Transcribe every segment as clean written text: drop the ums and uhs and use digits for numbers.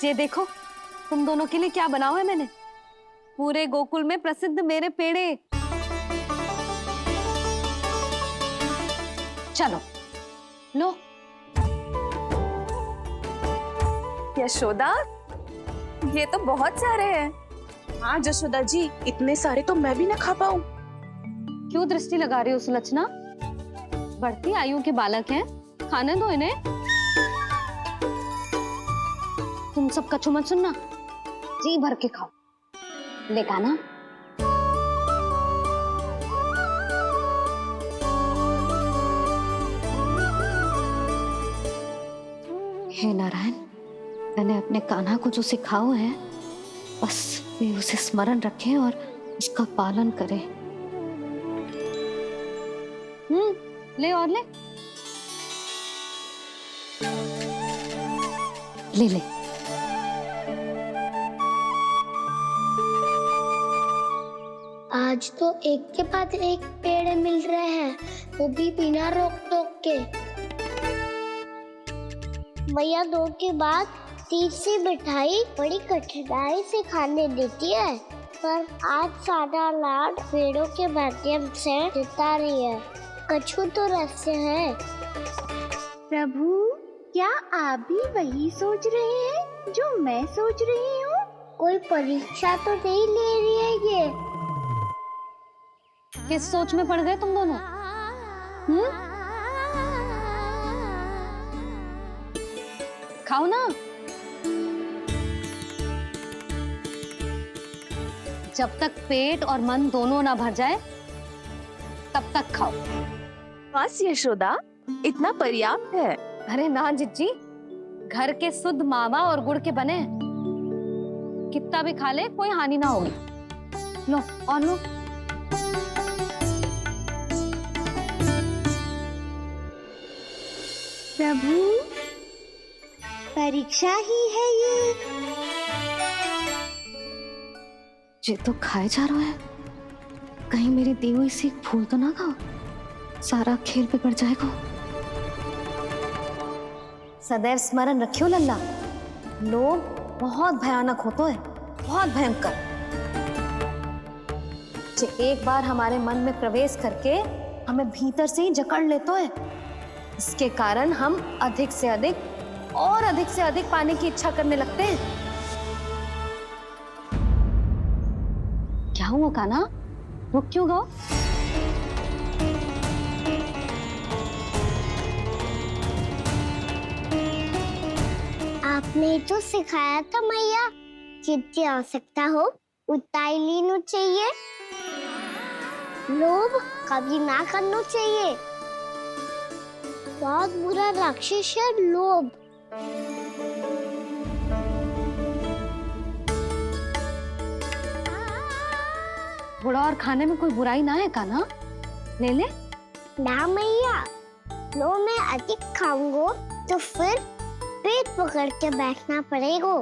ये देखो तुम दोनों के लिए क्या बनाओ है मैंने। पूरे गोकुल में प्रसिद्ध मेरे पेड़े। चलो लो। यशोदा, ये तो बहुत सारे हैं। हाँ यशोदा जी, इतने सारे तो मैं भी ना खा पाऊं। क्यों दृष्टि लगा रही हो सुलक्षणा? बढ़ती आयु के बालक हैं, खाने दो इन्हें। तुम सब कछु मत सुनना, जी भर के खाओ। देखा ना? हे नारायण, मैंने अपने कान्हा को जो सिखाओ है बस वे उसे स्मरण रखें और उसका पालन करें। ले और ले ले ले। आज तो एक के बाद एक पेड़ मिल रहे हैं, वो भी बिना रोक टोक के। मैया दो के बाद तीसरी मिठाई बड़ी कठिनाई से खाने देती है, पर आज सादा लाड पेड़ों के माध्यम से जिता रही है। कछु तो रहस्य है। प्रभु, क्या आप भी वही सोच रहे हैं जो मैं सोच रही हूँ? कोई परीक्षा तो नहीं ले रही है ये? किस सोच में पड़ गए तुम दोनों? खाओ ना। जब तक पेट और मन दोनों ना भर जाए तब तक खाओ। बस यशोदा, इतना पर्याप्त है। अरे ना जिज्जी, घर के शुद्ध मावा और गुड़ के बने, कितना भी खा ले कोई हानि ना होगी। लो और लो। प्रभु, परीक्षा ही है ये तो खाए जा रहा है, कहीं मेरी दी हुई सीख फूल तो ना खाओ, सारा खेल बिगड़ जाएगा। सदैव स्मरण रखियो लल्ला, लोभ बहुत भयानक होता है, बहुत भयंकर। जो एक बार हमारे मन में प्रवेश करके हमें भीतर से ही जकड़ लेता है, इसके कारण हम अधिक से अधिक और अधिक से अधिक पाने की इच्छा करने लगते हैं। क्या हुआ कान्हा, रुक क्यों गए? आपने तो सिखाया था मैया, जितनी आवश्यकता हो उतना ही लेना चाहिए, लोभ कभी ना करना चाहिए। बहुत बुरा राक्षस है लोभ। बुरा और खाने में कोई बुराई ना है कान्हा, ले ले। ना मैया, लो मैं अधिक खाऊंगा तो फिर पेट पकड़ के बैठना पड़ेगा।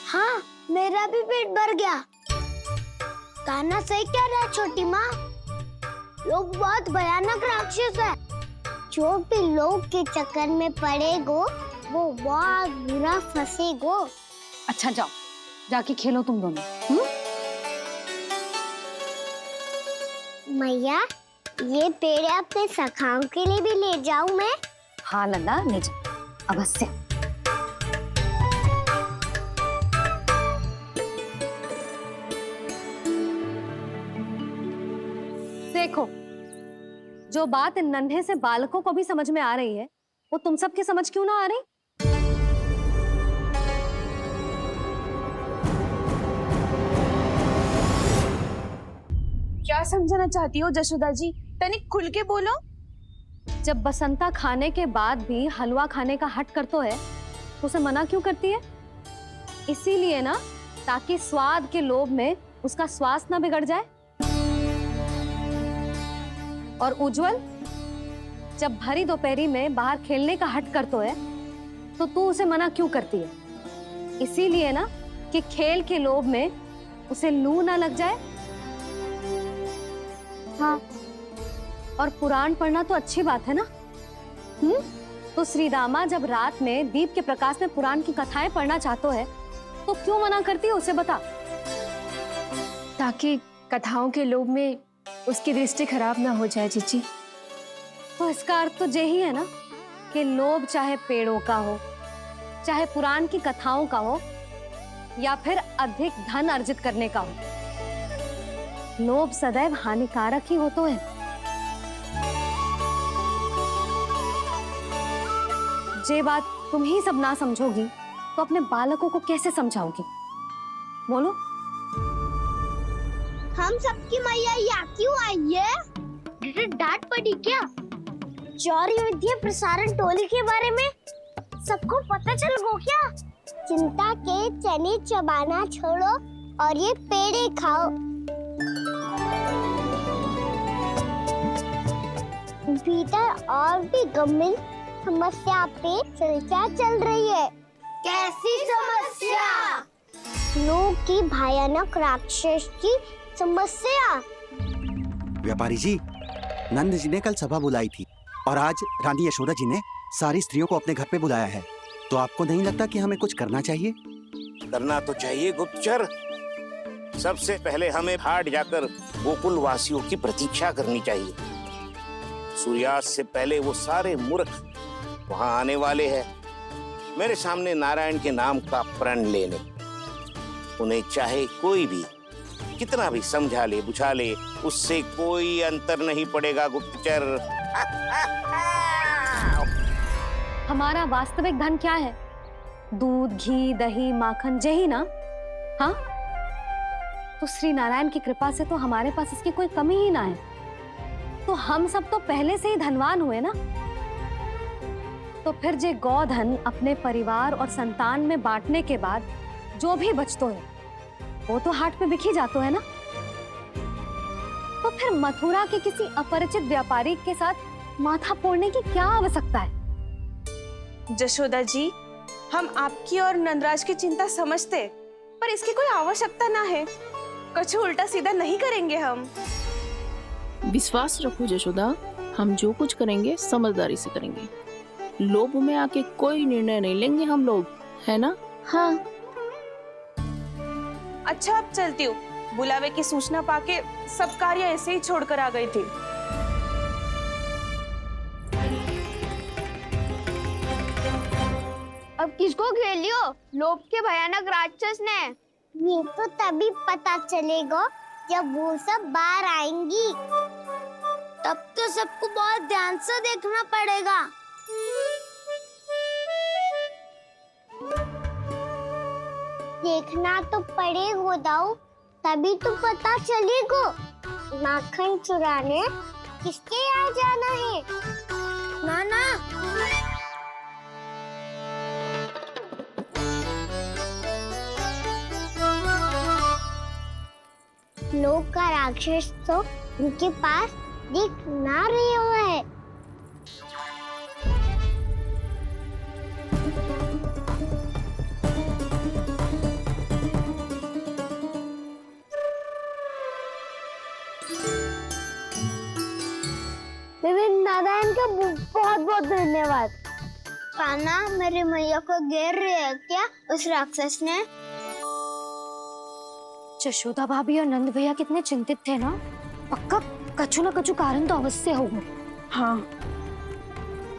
हाँ, मेरा भी पेट भर गया। कान्हा सही कह रहा है छोटी माँ, लोग बहुत भयानक राक्षस है। जो भी लोग के चक्कर में पड़ेगो वो बहुत बुरा फंसेगो। अच्छा जाओ, जाके खेलो तुम दोनों। मैया, ये पेड़ अपने सखाओं के लिए भी ले जाऊं मैं? हाँ लल्ला, ले जा अवश्य। देखो, जो बात इन नन्हे से बालकों को भी समझ में आ रही है, वो तुम सबकी समझ क्यों ना आ रही? क्या समझाना चाहती हो यशोदा जी? तनिक खुल के बोलो। जब बसंता खाने के बाद भी हलवा खाने का हट करतो है तो उसे मना क्यों करती है? इसीलिए ना, ताकि स्वाद के लोभ में उसका स्वास्थ्य ना बिगड़ जाए। और उज्जवल, जब भरी दोपहरी में बाहर खेलने का हट करतो है तो तू उसे मना क्यों करती है? इसीलिए ना कि खेल के लोभ में उसे लू ना लग जाए। हाँ, और पुराण पढ़ना तो अच्छी बात है ना, तो श्री रामा जब रात में दीप के प्रकाश में पुराण की कथाएं पढ़ना चाहते है तो क्यों मना करती है, उसे बता। ताकि कथाओं के लोभ में उसकी दृष्टि खराब ना हो जाए जीजी। तो इसका अर्थ तो यही है ना कि लोभ चाहे पेड़ों का हो, चाहे पुराण की कथाओं का हो, या फिर अधिक धन अर्जित करने का हो, लोभ सदैव हानिकारक ही होता है। जे बात तुम ही सब ना समझोगी तो अपने बालकों को कैसे समझाओगी? बोलो। हम सबकी मैया यहाँ क्यों आई है? डांट पड़ी क्या? चौरी विद्या प्रसारण टोली के बारे में सबको पता चल गो क्या? चिंता के चने चबाना छोड़ो और ये पेड़े खाओ। भीतर और भी गंभीर समस्या पे चर्चा चल रही है। कैसी समस्या? लोग की भयानक राक्षस की समस्या। व्यापारी जी, नंद जी ने कल सभा बुलाई थी और आज रानी यशोदा जी ने सारी स्त्रियों को अपने घर पे बुलाया है। तो आपको नहीं लगता कि हमें कुछ करना चाहिए? करना तो चाहिए गुप्तचर। सबसे पहले हमें हाट जाकर गोकुल वासियों की प्रतीक्षा करनी चाहिए। सूर्यास्त से पहले वो सारे मूर्ख वहां आने वाले हैं, मेरे सामने नारायण के नाम का प्रण लेने। उन्हें चाहे कोई भी कितना भी समझा ले बुझा ले, उससे कोई अंतर नहीं पड़ेगा गुप्तचर। हमारा वास्तविक धन क्या है? दूध, घी, दही, माखन, यही ना? हाँ, तो श्री नारायण की कृपा से तो हमारे पास इसकी कोई कमी ही ना है। तो हम सब तो पहले से ही धनवान हुए ना। तो फिर जे गोधन अपने परिवार और संतान में बांटने के बाद जो भी बचतो है वो तो हाट पे बिखी जातो है ना। तो फिर मथुरा के किसी अपरिचित व्यापारी के साथ माथा फोड़ने की क्या आवश्यकता है? जशोदा जी, हम आपकी और नंदराज की चिंता समझते, पर इसकी कोई आवश्यकता ना है। कुछ उल्टा सीधा नहीं करेंगे हम। विश्वास रखो जशोदा, हम जो कुछ करेंगे समझदारी से करेंगे। लोभ में आके कोई निर्णय नहीं लेंगे हम लोग, है ना? हाँ। अच्छा, अब चलती हूँ। बुलावे की सूचना पाके सब कार्य ऐसे ही छोड़कर आ गई थी। अब किसको घेर लियो? लोभ के भयानक राक्षस ने। ये तो तभी पता चलेगा जब वो सब बाहर आएंगी। तब तो सबको बहुत ध्यान से देखना पड़ेगा। देखना तो पड़ेगा दाऊ, तभी तो पता चलेगा माखन चुराने किसके यहाँ जाना है। नाना, लोग का राक्षस तो उनके पास दिख ना रहे हुआ है। नारायण का बहुत बहुत धन्यवाद। कान्हा, मेरी मैया को घेर रहे है क्या उस राक्षस ने? यशोदा भाभी और नंद भैया कितने चिंतित थे ना। पक्का कछु न कछु कारण तो अवश्य होगा। हाँ,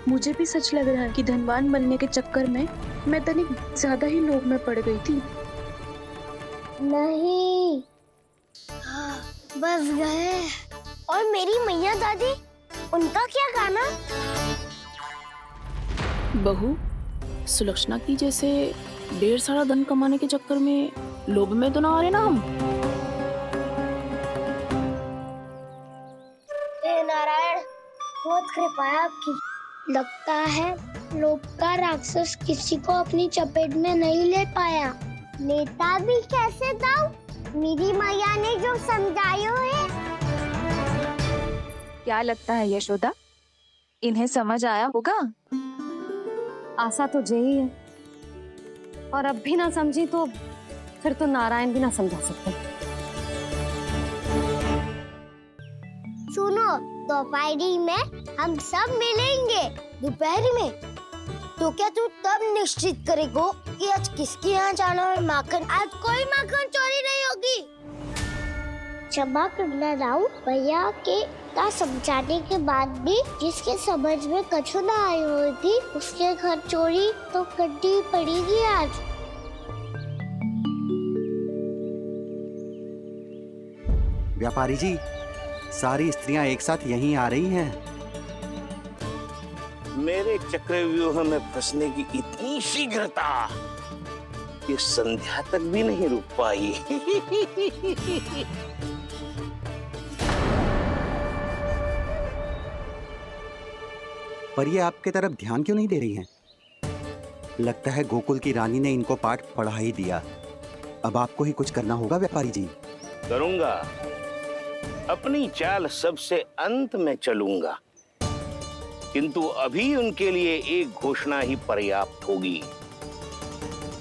मुझे भी सच लग रहा है कि धनवान बनने के चक्कर में मैं तनिक ज्यादा ही लोभ में पड़ गई थी। नहीं, बस गए। और मेरी मैया दादी, उनका क्या गाना? बहू, सुलक्षणा की जैसे ढेर सारा धन कमाने के चक्कर में लोभ में तो ना आ रहे ना हम। हे नारायण, बहुत कृपा है आपकी। लगता है लोभ का राक्षस किसी को अपनी चपेट में नहीं ले पाया। लेता भी कैसे दाऊ? मेरी मैया ने जो समझायो है। क्या लगता है यशोदा, इन्हें समझ आया होगा? आशा तो यही है, और अब भी ना समझी तो फिर तो नारायण भी ना समझा सकते। सुनो, दोपहरी में हम सब मिलेंगे। दोपहर में? तो क्या तू तब निश्चित करेगा कि आज किसके यहाँ जाना है माखन? आज कोई माखन चोरी नहीं होगी। क्षमा करना राव, भैया के का समझाने के बाद भी जिसके समझ में कछु ना आई होगी उसके घर चोरी तो करनी पड़ेगी आज। व्यापारी जी, सारी स्त्रियां एक साथ यहीं आ रही हैं। मेरे चक्रव्यूह में फंसने की इतनी शीघ्रता कि संध्या तक भी नहीं रुक पाई। पर ये आपके तरफ ध्यान क्यों नहीं दे रही हैं? लगता है गोकुल की रानी ने इनको पाठ पढ़ा ही दिया। अब आपको ही कुछ करना होगा व्यापारी जी। करूंगा, अपनी चाल सबसे अंत में चलूंगा, किंतु अभी उनके लिए एक घोषणा ही पर्याप्त होगी।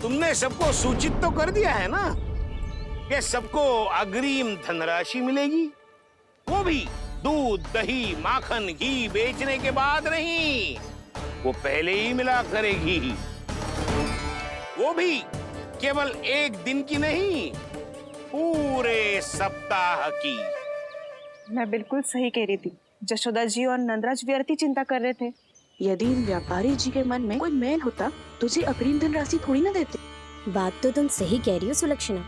तुमने सबको सूचित तो कर दिया है ना कि सबको अग्रिम धनराशि मिलेगी, वो भी दूध, दही, माखन, घी बेचने के बाद नहीं, वो पहले ही मिला करेगी। वो भी केवल एक दिन की नहीं, पूरे सप्ताह की। मैं बिल्कुल सही कह रही थी। जशोदा जी और नंदराज व्यर्थ ही चिंता कर रहे थे। यदि इन व्यापारी जी के मन में कोई मैल होता तो जी अग्रिम धनराशि थोड़ी ना देते। बात तो तुम सही कह रही हो सुलक्षणा।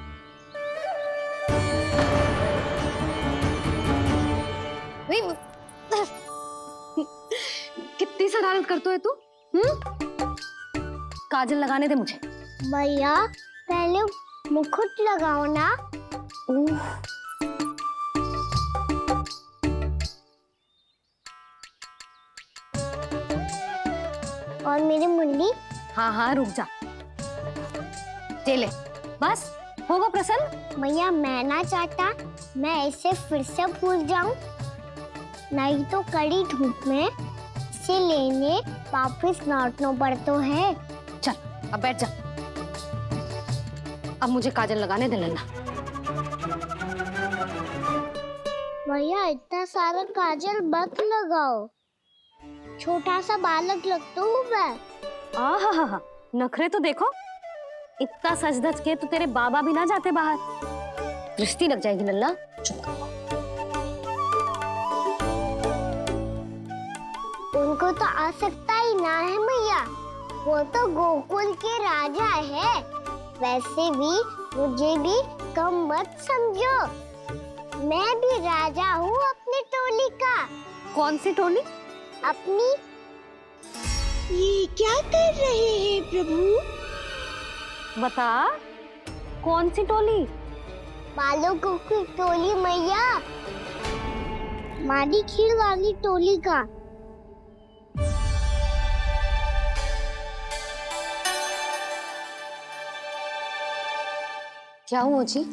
कितनी शरारत करते हो तू? काजल लगाने दे मुझे। भैया पहले मुकुट लगाओ ना। और मेरी मुरली? हाँ हाँ रुक जा। ले बस, होगा प्रसन्न? भैया मैं ना चाहता मैं इसे फिर से भूल जाऊं, नहीं तो कड़ी धूप में इसे लेने वापस लौटना पड़ता है। चल अब बैठ जा। अब मुझे काजल लगाने दे लेना। भैया इतना सारा काजल मत लगाओ, छोटा सा बालक लगता हूँ मैं। आहा, नखरे तो देखो। इतना सज धज के तो तेरे बाबा भी ना जाते बाहर, दृष्टि लग जाएगी लल्ला। उनको तो आ सकता ही ना है भैया, वो तो गोकुल के राजा है। वैसे भी मुझे भी कम मत समझो, मैं भी राजा हूँ अपनी टोली का। कौन सी टोली? अपनी। ये क्या कर रहे हैं प्रभु? बता, कौन सी टोली? बालकों की टोली मैया, मारी खीर वाली टोली का। क्या हुआ जी?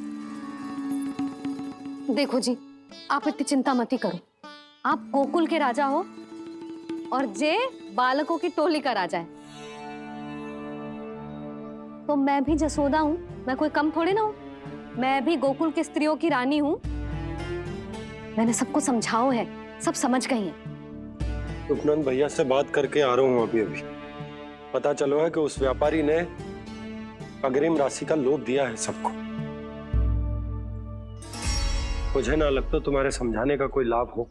देखो जी, आप इतनी चिंता मत ही करो। आप गोकुल के राजा हो और जे बालकों की टोली का राजा है। तो मैं भी जसोदा हूँ, मैं कोई कम थोड़ी ना हूँ। मैं भी गोकुल की स्त्रियों की रानी हूँ। मैंने सबको समझाओ है, सब समझ गई हैं। उपनंद भैया से बात करके आ रहा हूँ अभी। पता चलो है कि उस व्यापारी ने अग्रिम राशि का लोभ दिया है सबको। मुझे ना लगता तुम्हारे समझाने का कोई लाभ हो।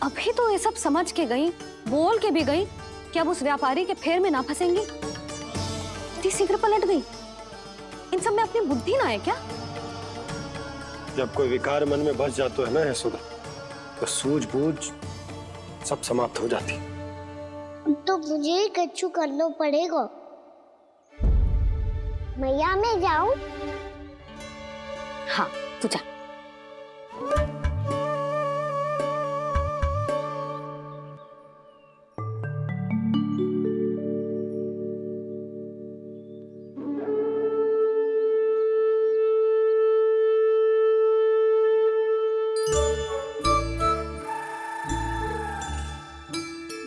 अभी तो ये सब समझ के गई, बोल के भी गई कि अब उस व्यापारी के फेर में ना फंसेंगी। इतनी शीघ्र पलट गई। इन सब में अपनी बुद्धि ना है क्या? जब कोई विकार मन में बस जाता है ना यशोदा, तो सूझबूझ सब समाप्त हो जाती। तो मुझे ही कच्चू करना पड़ेगा। मैया मैं जाऊं? हाँ तू जा।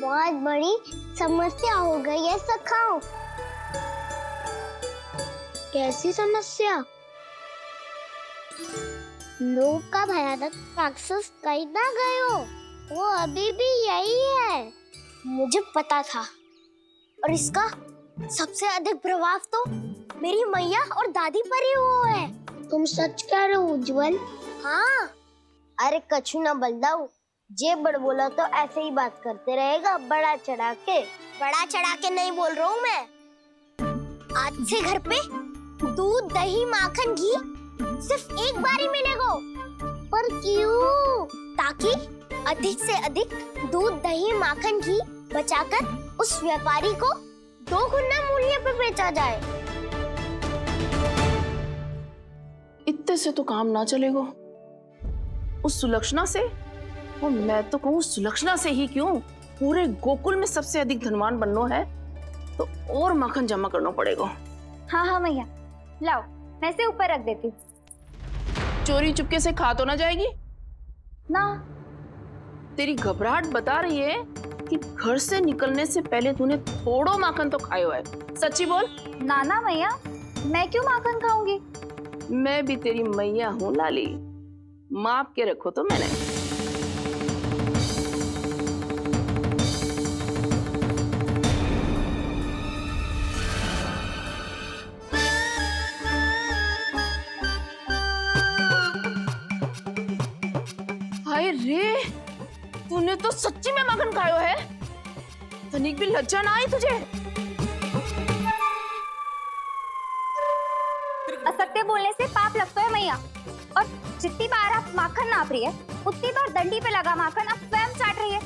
बहुत बड़ी समस्या हो गई है सखाओ। कैसी समस्या? लोभ का भयानक राक्षस कहीं ना गए हो, वो अभी भी यही है। मुझे पता था, और इसका सबसे अधिक प्रभाव तो मेरी मैया और दादी पर ही हुआ है। तुम सच कह रहे हो उज्जवल? हाँ। अरे कछु ना बलदाऊ, जे बड़ बोला तो ऐसे ही बात करते रहेगा, बड़ा चढ़ा के। बड़ा चढ़ा के नहीं बोल रहा हूँ मैं। आज से घर पे दूध, दही, माखन, घी सिर्फ एक बार ही मिलेगा। पर क्यों? ताकि अधिक से अधिक दूध, दही, माखन, घी बचाकर उस व्यापारी को 2 गुना मूल्य पे बेचा जाए। इतने से तो काम ना चलेगा। उस सुलक्षणा से, और मैं तो कहूँ सुलक्षणा से ही क्यों, पूरे गोकुल में सबसे अधिक धनवान बनना है तो और माखन जमा करना पड़ेगा। हाँ हाँ मैया, लाओ मैं इसे ऊपर रख देती हूँ। चोरी चुपके से खा तो ना जाएगी ना? तेरी घबराहट बता रही है कि घर से निकलने से पहले तूने थोड़ो माखन तो खाया है। सच्ची बोल। ना ना मैया, मैं क्यों माखन खाऊंगी? मैं भी तेरी मैया हूँ लाली, माप के रखो तो मैंने। हाय रे, तूने तो सच्ची में माखन खायो है? तनिक भी लज्जा ना आई तुझे? असत्य बोलने से पाप लगता है मैया, और जितनी बार आप माखन नाप रही है उतनी बार डंडी पे लगा माखन आप स्वयं चाट रही है,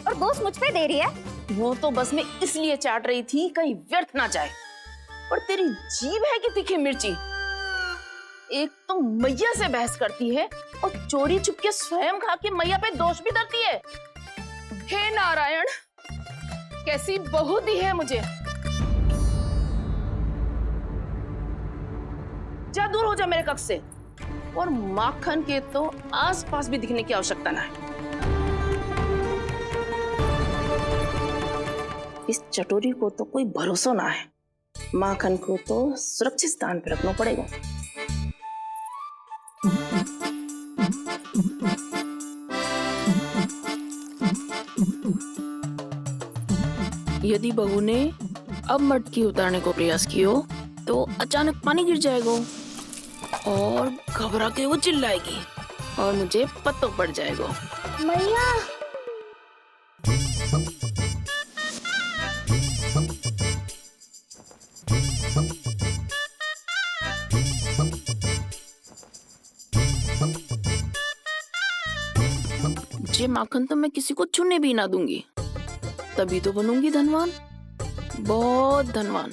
और दोष मुझ पे दे रही है। वो तो बस मैं इसलिए चाट रही थी कहीं व्यर्थ ना जाए। और तेरी जीभ है कि तीखी मिर्ची। एक तो मैया से बहस करती है और चोरी चुपके स्वयं खा के मैया पे दोष भी धरती है। हे नारायण, कैसी बहू दी है मुझे। जा, दूर हो जा मेरे कक्ष से, और माखन के तो आसपास भी दिखने की आवश्यकता ना है। इस चटोरी को तो कोई भरोसा ना है। माखन को तो सुरक्षित स्थान पर रखना पड़ेगा। यदि बहू ने अब मटकी उतारने को प्रयास किया तो अचानक पानी गिर जाएगा और घबरा के वो चिल्लाएगी और मुझे पता पड़ जाएगा। मैया, ये माखन तो मैं किसी को छूने भी ना दूंगी, तभी तो बनूंगी धनवान, बहुत धनवान।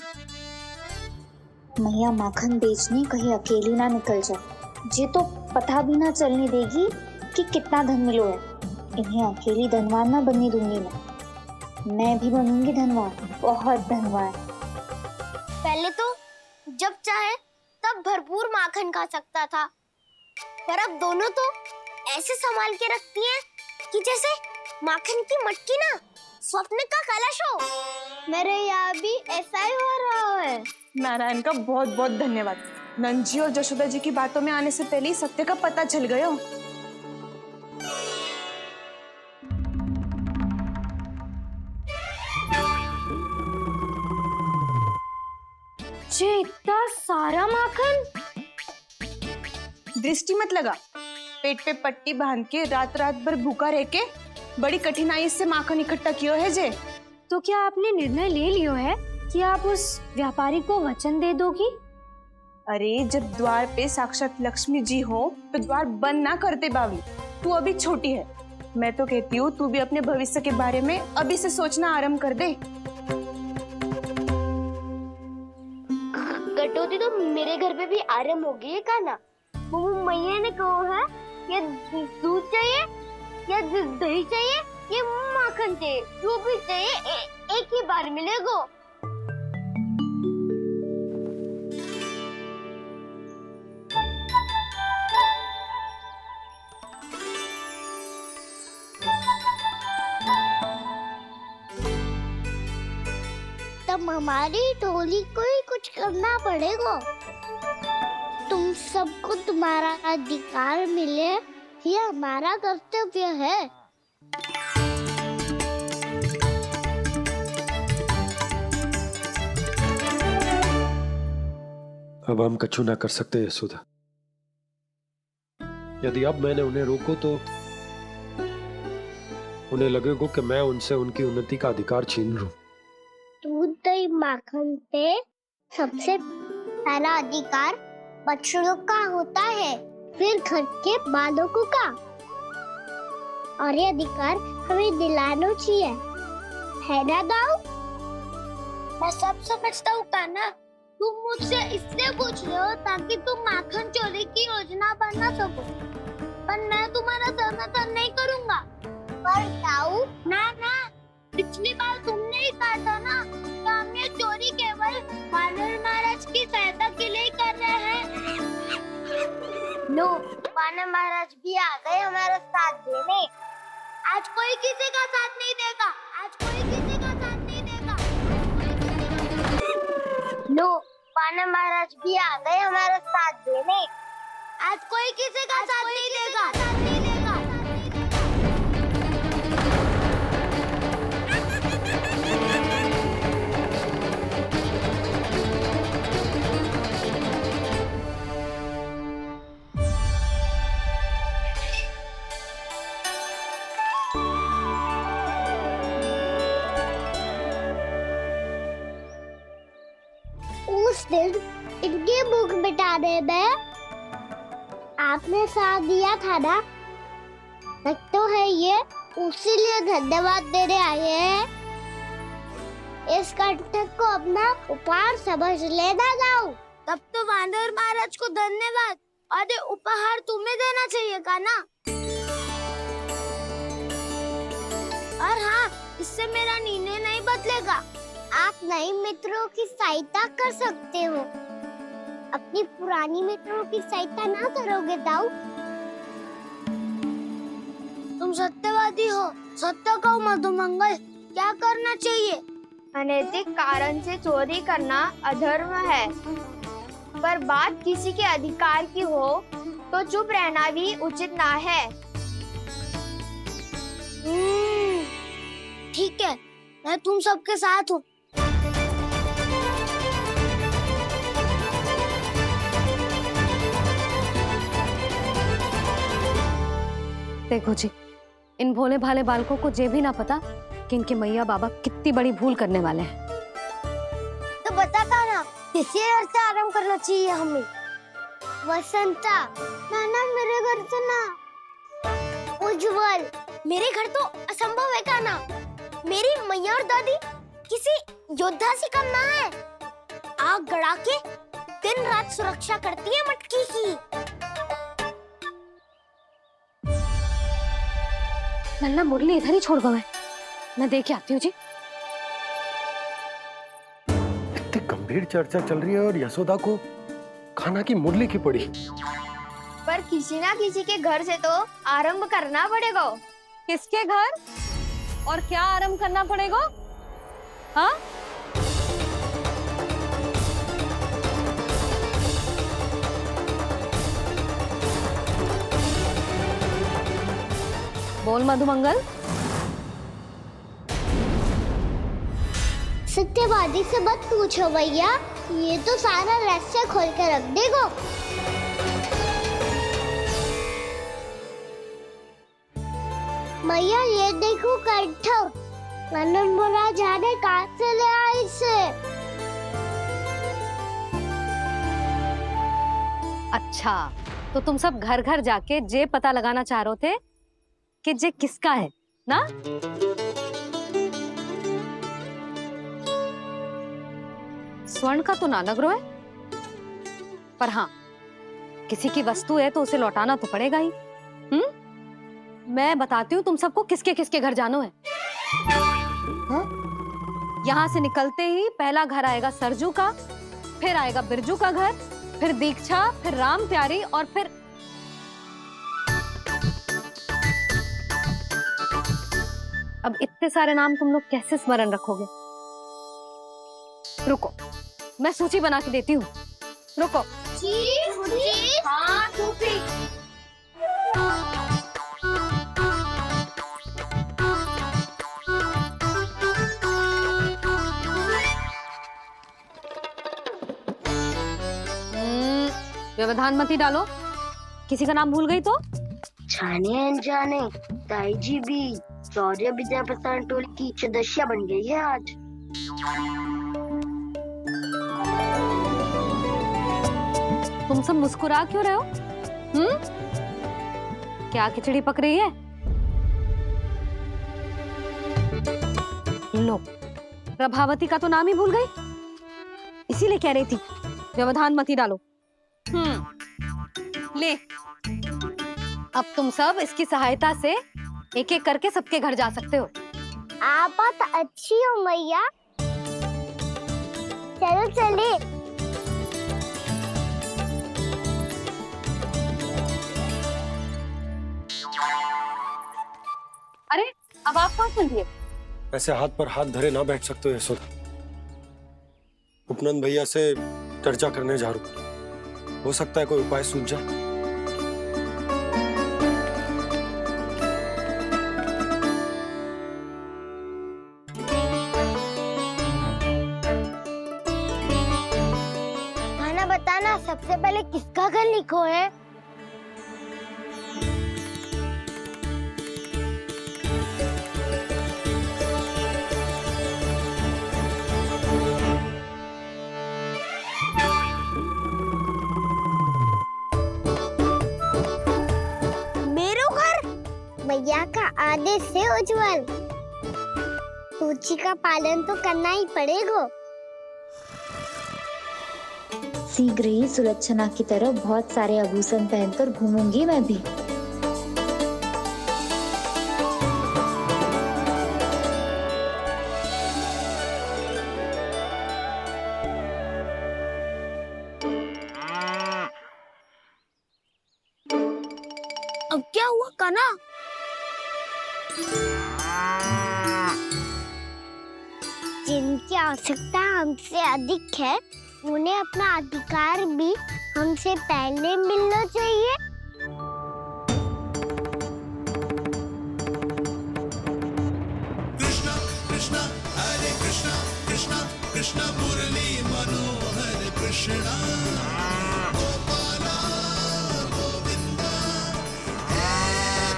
मैया माखन बेचने कहीं अकेली ना निकल जाए। ये तो पता भी ना चलने देगी कि कितना धन मिलो है। इन्हें अकेली धनवान ना बनने दूंगी मैं भी बनूंगी धनवान, बहुत धनवान। पहले तो जब चाहे तब भरपूर माखन खा सकता था, पर अब दोनों तो ऐसे संभाल के रखती हैं कि जैसे माखन की मटकी ना स्वप्न का कलश हो। मेरे यहाँ भी ऐसा ही हो रहा है। नारायण का बहुत बहुत धन्यवाद। नंद जी और जशोदा जी की बातों में आने से पहले ही सत्य का पता चल गया। ये इतना सारा माखन? दृष्टि मत लगा। पेट पे पट्टी बांध के रात रात भर भूखा रह के बड़ी कठिनाई से माखन इकट्ठा किया है जे। तो क्या आपने निर्णय ले लियो है कि आप उस व्यापारी को वचन दे दोगी? अरे जब द्वार पे साक्षात लक्ष्मी जी हो तो द्वार बंद ना करते बावली। तू अभी छोटी है। मैं तो कहती हूँ तू भी अपने भविष्य के बारे में अभी से सोचना आरंभ कर दे। कटौती तो मेरे घर पे भी आरंभ हो गई है का ना। वो मैया ने कहा है या दूध चाहिए या दही चाहिए या माखन चाहिए, जो भी चाहिए एक ही बार मिलेगा। तब हमारी टोली को ही कुछ करना पड़ेगा। तुम सबको तुम्हारा अधिकार मिले, ये हमारा कर्तव्य है। अब हम कछु ना कर सकते यशोदा। यदि अब मैंने उन्हें रोको तो उन्हें लगेगा कि मैं उनसे उनकी उन्नति का अधिकार छीन लूं। दूध दही माखन पे सबसे पहला अधिकार बछड़ों का होता है, फिर घर के बालकों का, और ये अधिकार हमें दिलाना चाहिए, है ना दाऊ? मैं सब समझता हूँ कान्हा, तुम मुझसे इसलिए पूछ रहे हो ताकि तुम माखन चोरी की योजना बना सको, पर मैं तुम्हारा समर्थन नहीं करूँगा। पर दाऊ, ना ना, पिछली बार तुमने ही कहा था ना कि हम ये चोरी केवल वानर महाराज की सहायता के लिए कर रहे हैं। लो, वानर महाराज भी आ गए हमारा साथ देने। आज कोई किसी का साथ नहीं देगा, आज कोई किसी का साथ नहीं देगा। लो, वानर महाराज भी आ गए हमारा साथ देने। आज कोई किसी का साथ नहीं देगा, साथ नहीं देगा। उस दिन इनकी भूख मिटाने में आपने साथ दिया था ना, तो है ये उसी लिए धन्यवाद देने आए हैं। इस नाटक को अपना उपहार समझ लेना जाओ। तब तो वानर महाराज को धन्यवाद और ये उपहार तुम्हें देना चाहिए का ना। और हाँ, इससे मेरा निर्णय नहीं बदलेगा। आप नए मित्रों की सहायता कर सकते हो, अपनी पुरानी मित्रों की सहायता ना करोगे दाऊ? तुम सत्यवादी हो, सत्य कहो मधुमंगल, क्या करना चाहिए? अनैतिक कारण से चोरी करना अधर्म है, पर बात किसी के अधिकार की हो तो चुप रहना भी उचित ना है। ठीक है, मैं तुम सबके साथ हूँ। देखो जी, इन भोले भाले बालकों को ये भी ना पता कि इनके मैया बाबा कितनी बड़ी भूल करने वाले हैं। तो बता ना, किसी घर से आराम करना चाहिए हमें? वसंता, ना मेरे घर से ना। उज्जवल, मेरे घर तो असंभव है काना। मेरी मैया और दादी किसी योद्धा से कम ना है। आग गड़ा के दिन रात सुरक्षा करती है मटकी की। नन्ना मुरली इधर ही छोड़ गए, मैं देख के आती हूँ जी। इतनी गंभीर चर्चा चल रही है और यशोदा को खाना की मुरली की पड़ी। पर किसी ना किसी के घर से तो आरंभ करना पड़ेगा। किसके घर और क्या आरंभ करना पड़ेगा? हाँ, बोल मधुमंगल। सत्यवादी से मत पूछो भैया, ये तो सारा रहस्य खोल के रख देगा। भैया ये देखो कंठ, वानर महाराज जाने कहाँ से ले आए इसे। अच्छा, तो तुम सब घर घर जाके जे पता लगाना चाह रहे थे कि जे किसका है ना? स्वर्ण का तो ना लग रहा है, पर हाँ, किसी की वस्तु है तो उसे लौटाना तो पड़ेगा ही। मैं बताती हूँ तुम सबको किसके किसके घर जानो है। यहाँ से निकलते ही पहला घर आएगा सरजू का, फिर आएगा बिरजू का घर, फिर दीक्षा, फिर राम प्यारी, और फिर अब इतने सारे नाम तुम लोग कैसे स्मरण रखोगे? रुको, मैं सूची बना के देती हूँ। रुको। हाँ, सूची। व्यवधान मत ही डालो, किसी का नाम भूल गई तो। जाने अनजाने ताई जी भी शौर्य विद्या प्रसारण टोली की सदस्य बन गई है आज। तुम सब मुस्कुरा क्यों रहे हो? क्या खिचड़ी पक रही है? लो, प्रभावती का तो नाम ही भूल गई, इसीलिए कह रही थी व्यवधान मत ही डालो। ले, अब तुम सब इसकी सहायता से एक एक करके सबके घर जा सकते हो। आप बहुत अच्छी हो मैया। चलो चले। अरे अब आप कौन सुनिए? ऐसे हाथ पर हाथ धरे ना बैठ सकते हो यशोदा। उपनंद भैया से चर्चा करने जा रहा हूं, हो सकता है कोई उपाय सूझ जाए। खाना बताना, सबसे पहले किसका घर लिखो है? भैया का आदेश से उज्जवल, सूची का पालन तो करना ही पड़ेगा। शीघ्र ही सुलक्षणा की तरह बहुत सारे आभूषण पहनकर घूमूंगी मैं भी। अब क्या हुआ कान्हा? जिनकी आवश्यकता हमसे अधिक है, उन्हें अपना अधिकार भी हमसे पहले मिलना चाहिए। कृष्णा कृष्णा हरे कृष्णा कृष्णा कृष्णा मुरली मनोहर कृष्णा गोपाला गोविंदा हे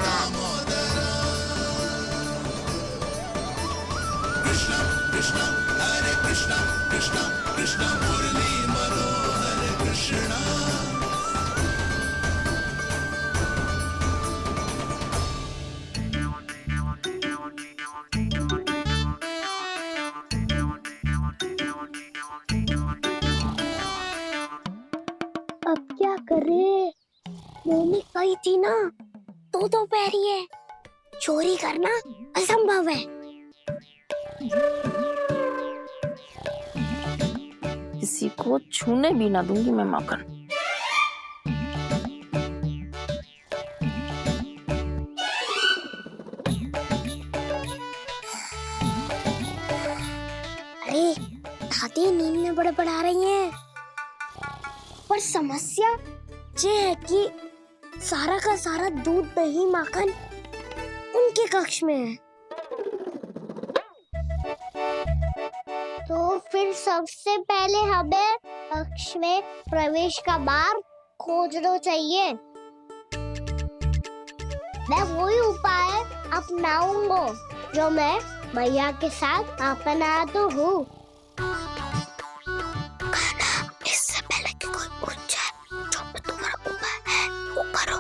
दामोदरा। कृष्णा कृष्णा हरे कृष्णा कृष्णा कृष्णा मुरली मनोहर कृष्णा। अब क्या करे? मैंने कही थी ना, दो पैरी है, चोरी करना असंभव है। किसी को छूने भी ना दूंगी मैं माखन। अरे दादी नींद में बड़बड़ा रही हैं। पर समस्या ये है कि सारा का सारा दूध दही माखन उनके कक्ष में है। तो फिर सबसे पहले हमें कक्ष में प्रवेश का मार्ग खोजना चाहिए। मैं वही उपाय अपनाऊंगा जो मैं भैया के साथ अपनाता हूँ। इससे पहले कि कोई पूछ जाए, जो भी तुम्हारा उपाय है वो करो।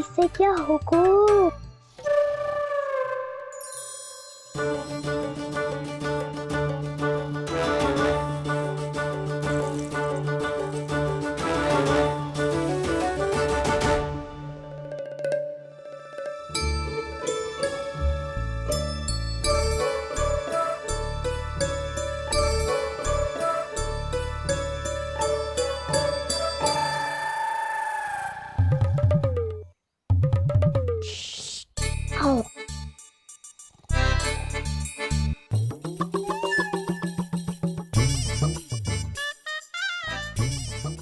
इससे क्या होगा?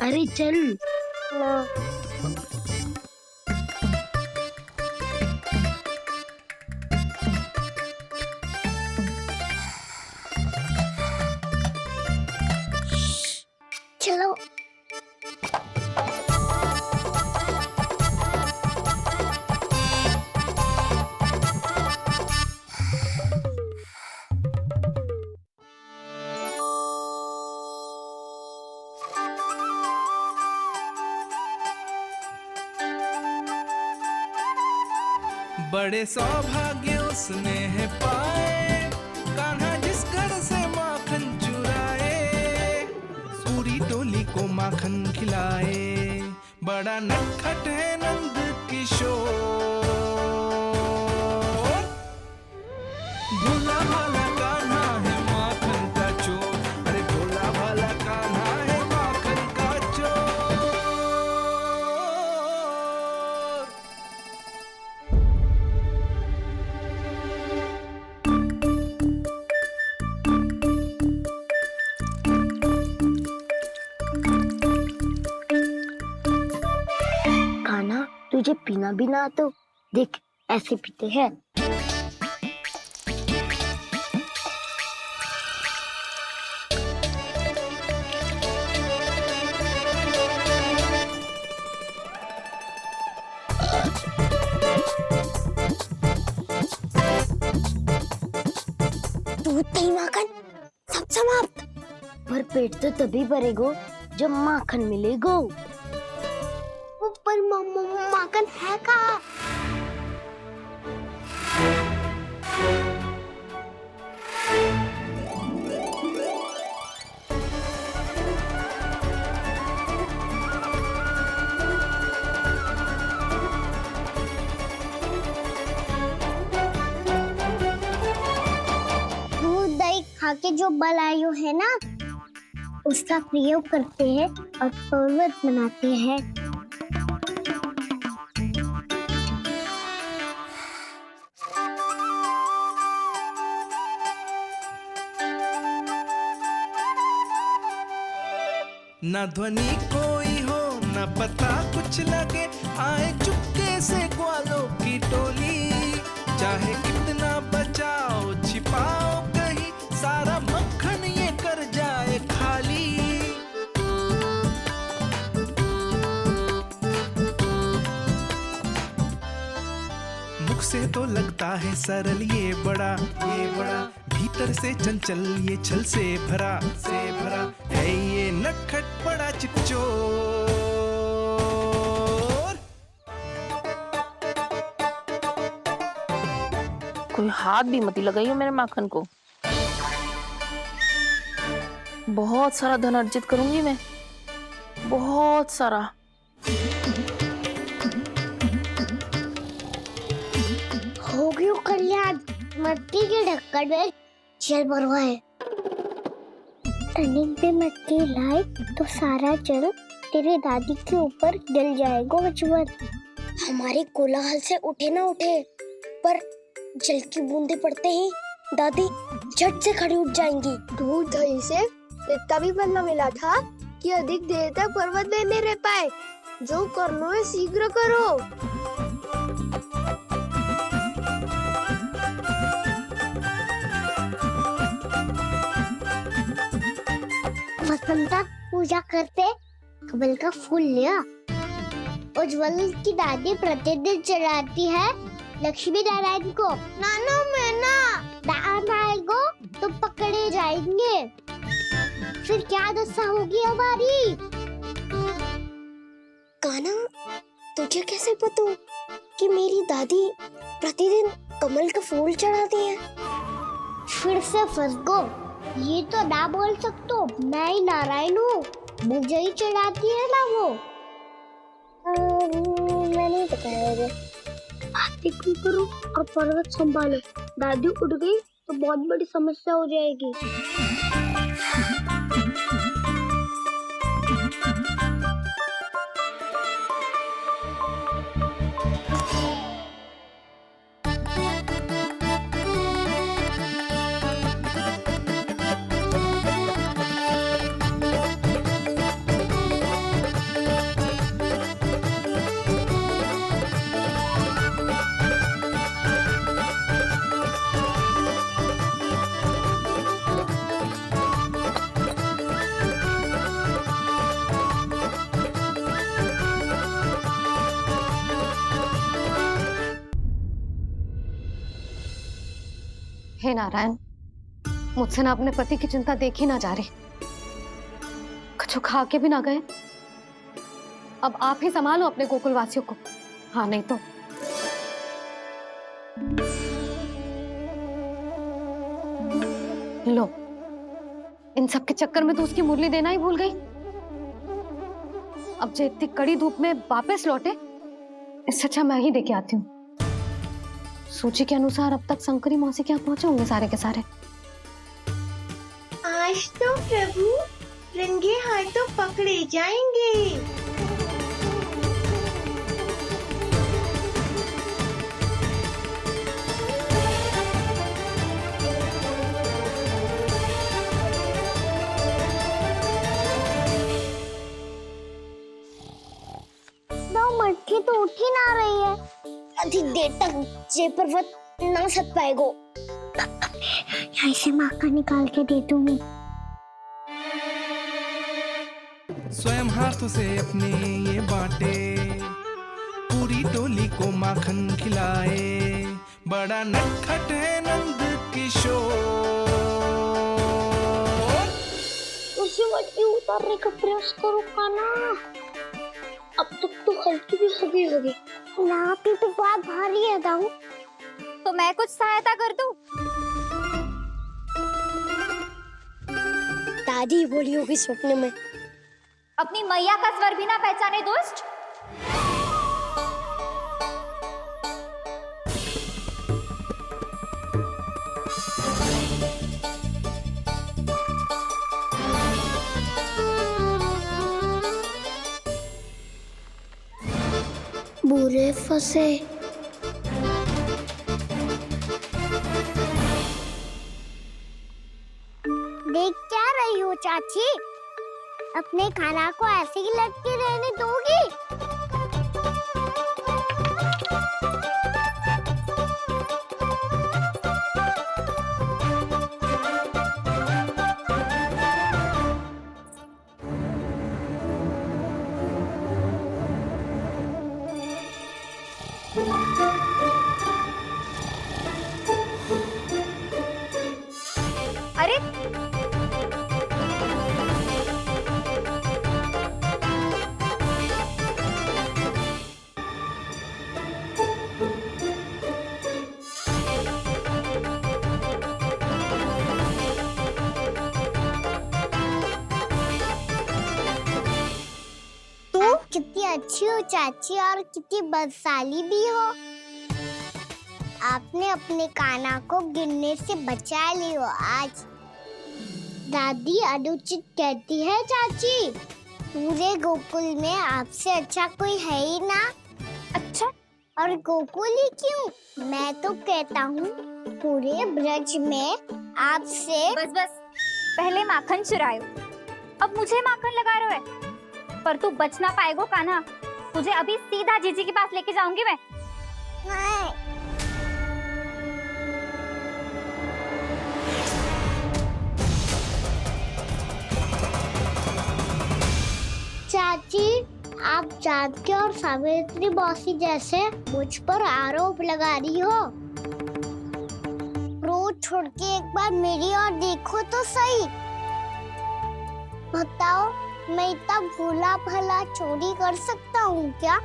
अरे चल। चलो। बड़े सौभाग्य उसने है पाए, कान्हा जिस घर से माखन चुराए, सूरी डोली को माखन खिलाए, बड़ा नटखट है नंद किशोर। भोला भाला कान्हा है माखन का चोर, अरे भोला भाला कान्हा है माखन का चोर। कान्हा, तुझे पीना भी ना तो देख ऐसे पीते हैं। दूध दही माखन सब समाप्त। पर पेट तो तभी भरेगो जब माखन मिलेगो। पर माखन है कहाँ? दूध दही खा के जो बलायु है ना, उसका प्रयोग करते हैं और पर्वत बनाते हैं। न ध्वनि कोई हो न पता कुछ लगे, आए चुपके से ग्वालों की टोली, चाहे कितना बचाओ छिपाओ कहीं, सारा मक्खन ये कर जाए खाली। मुख से तो लगता है सरल ये बड़ा भीतर से चंचल ये छल से भरा है ये नटखट बड़ा चिकचोर। कोई हाथ भी मत लगाइयो मेरे माखन को। बहुत सारा धन अर्जित करूंगी मैं, बहुत सारा। हो गयो कल्याण, मट्टी के ढक्कन में जल भरवा है। टनिक पे मट्टी लाए तो सारा जल तेरे दादी के ऊपर डल जाएगा अजवर। हमारे कोलाहल से उठे ना उठे, पर जल की बूंदे पड़ते ही दादी झट से खड़ी उठ जाएंगी। दूध दही से इतना भी बदला मिला था कि अधिक देर तक पर्वत में नहीं रह पाए। जो करना है शीघ्र करो। वसंता पूजा करते कमल का फूल लिया। उज्ज्वल की दादी प्रतिदिन चढ़ाती है लक्ष्मी नारायण को। नाना मैं ना आएगो तो पकड़े जाएंगे। फिर क्या दशा होगी हमारी? कान्हा, तुझे कैसे पता कि मेरी दादी प्रतिदिन कमल का फूल चढ़ाती है? फिर से फंस गो। ये तो ना बोल सकतो, मैं ही नारायण हूँ, मुझे ही चढ़ाती है ना वो। मैं नहीं बताया। बातें क्यों करो और पर्वत संभालो। दादी उठ गई तो बहुत बड़ी समस्या हो जाएगी। हे नारायण, मुझसे ना अपने पति की चिंता देखी ना जा रही, कुछ खा के भी ना गए। अब आप ही संभालो अपने गोकुल वासियों को, हाँ नहीं तो। लो, इन सब के चक्कर में तो उसकी मुरली देना ही भूल गई। अब जो इतनी कड़ी धूप में वापस लौटे, इससे अच्छा मैं ही देके आती हूँ। सूची के अनुसार अब तक शंकरी मौसी के यहाँ पहुंचे होंगे सारे के सारे। आज तो प्रभु रंगे हाथों पकड़े जाएंगे। मटकी तो उठ ही ना रही है, अधिक देर तक जे पर्वत ना सक पाएगो। यहाँ से माखन निकाल के दे दूंगी। स्वयं हाथों से अपने ये बांटे, पूरी टोली को माखन खिलाए, बड़ा नटखट है नंद किशोर। उसे मटकी उतारने का प्रयास करो काना, अब तक तो हल्की भी होगी। ना भी तो बहुत भारी है दाऊ। तो मैं कुछ सहायता कर दूं? दादी बोली होगी सपने में। अपनी मैया का स्वर भी ना पहचाने दुष्ट। बुरे फंसे। देख क्या रही हो चाची? अपने खाना को ऐसे ही लटके रहने दोगी? अरे कितनी अच्छी हो चाची और कितनी बदसाली भी हो। आपने अपने काना को गिरने से बचा ली हो आज। दादी अनुचित कहती है चाची, पूरे गोकुल में आपसे अच्छा कोई है ही ना। अच्छा, और गोकुल ही क्यों, मैं तो कहता हूँ पूरे ब्रज में आपसे। बस बस, पहले माखन चुरायो, अब मुझे माखन लगा रहे हो। पर तू बच ना पाएगो कान्हा, तुझे अभी सीधा जीजी के पास लेके जाऊंगी मैं। नहीं। चाची, आप जानकी और सावित्री मौसी जैसे मुझ पर आरोप लगा रही हो। रोज छोड़ के एक बार मेरी ओर देखो तो सही। बताओ, मैं इतना भोला भला चोरी कर सकता हूँ क्या?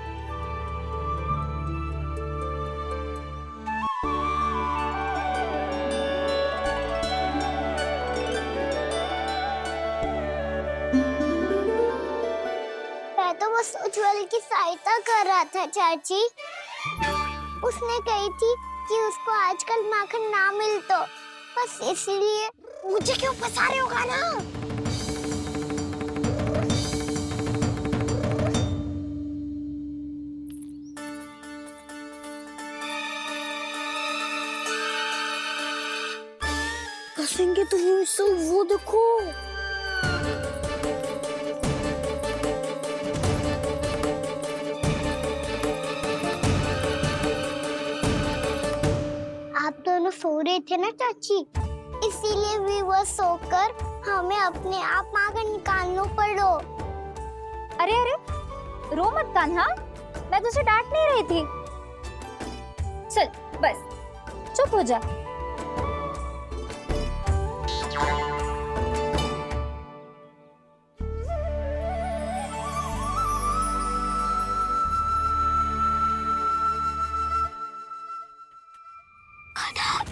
मैं तो बस उज्जवल की सहायता कर रहा था चाची। उसने कही थी कि उसको आजकल माखन ना मिल तो बस इसलिए। मुझे क्यों फंसा रहे हो ना? फंसेंगे तो वो देखो। आप दोनों सो रहे थे ना चाची, इसीलिए विवश सोकर हमें अपने आप माखन निकालना पड़ो। अरे अरे, रो मत कान्हा, मैं तुझे डांट नहीं रही थी। चल बस चुप हो जा।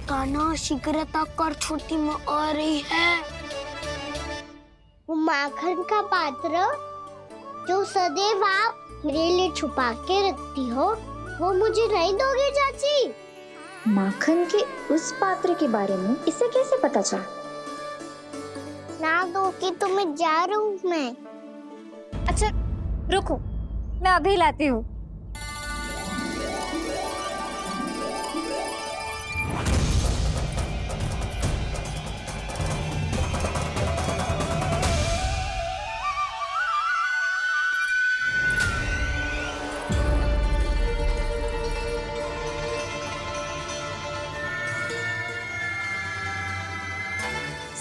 कान्हा शीघ्रता कर, छोटी माँ आ रही है। वो माखन का पात्र जो सदैव आप मेरे लिए छुपा के रखती हो, वो मुझे नहीं दोगे चाची? माखन के उस पात्र के बारे में इसे कैसे पता चला? ना दोगे तो मैं जा रहा हूँ मैं। अच्छा रुको, मैं अभी लाती हूँ।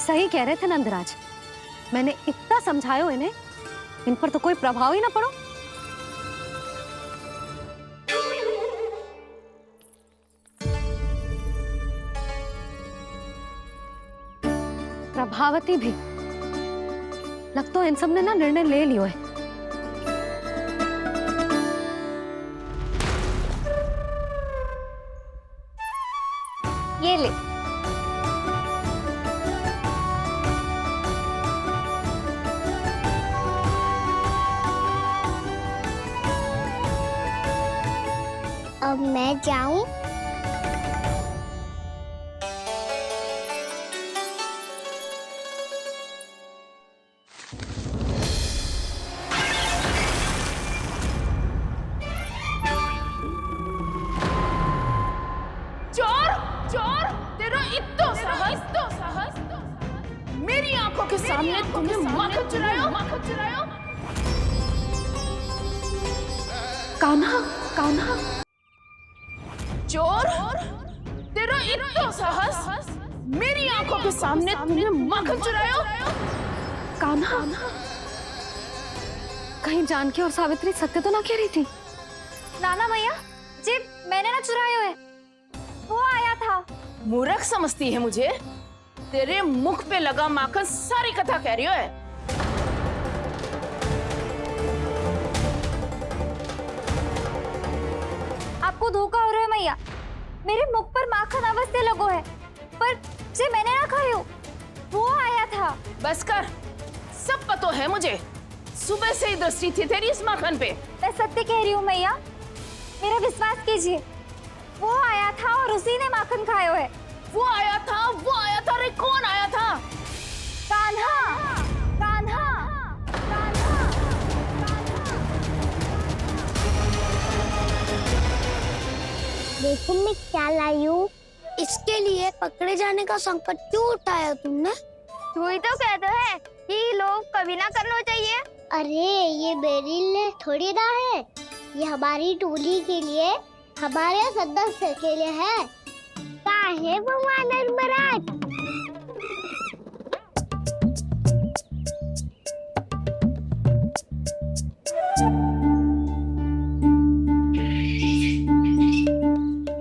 सही कह रहे थे नंदराज, मैंने इतना समझायो इन्हें, इन पर तो कोई प्रभाव ही ना पड़ो। प्रभावती भी लगता तो इन सब ने ना निर्णय ले लियो है। ये ले। अब मैं जाऊं? चोर चोर, तेरा इतना साहस, मेरी आंखों के सामने तुमने माखन चुराया। कान्हा, कान्हा, चोर, तेरा इतना साहस, मेरी आंखों के सामने तुमने माखन चुराया। कान्हा, कहीं जानकी और सावित्री सत्य तो ना कह रही थी? नाना मैया जी, मैंने ना चुराया है, वो आया था। मूर्ख समझती है मुझे? तेरे मुख पे लगा माखन सारी कथा कह रही है। आपको धोखा हो रहा है मैया, मेरे मुख पर माखन अवश्य लगो है, पर जे मैंने ना खायो, वो आया था। बस कर, सब पता है मुझे, सुबह से ही दृष्टि थी तेरी इस माखन पे। मैं सत्य कह रही हूँ मैया, मेरा विश्वास कीजिए, वो आया था और उसी ने माखन खायो है। वो आया था, अरे कौन आया था? कान्हा, कान्हा, कान्हा। देखो मैं क्या लाई हूँ। इसके लिए पकड़े जाने का संकट क्यों उठाया तुमने? तू ही तो कहता है कि लोग कभी ना करना चाहिए। अरे ये मेरे लिए थोड़ी ना है, ये हमारी टोली के लिए, हमारे सदस्य के लिए है। काहे भगवान महाराज?